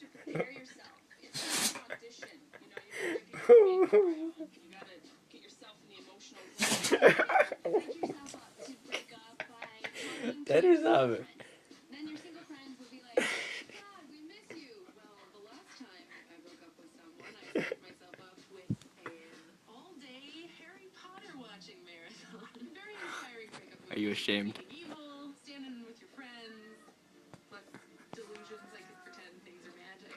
to prepare yourself. It's an audition. You gotta get yourself in the emotional zone. Psych yourself up to break up by talking to your friends. Then your single friends will be like, God, we miss you. Well, the last time I broke up with someone, I set myself up with an all-day Harry Potter watching marathon. Very inspiring breakup. Are you ashamed? Evil, standing with your friends. Plus delusions, I could pretend things are magic.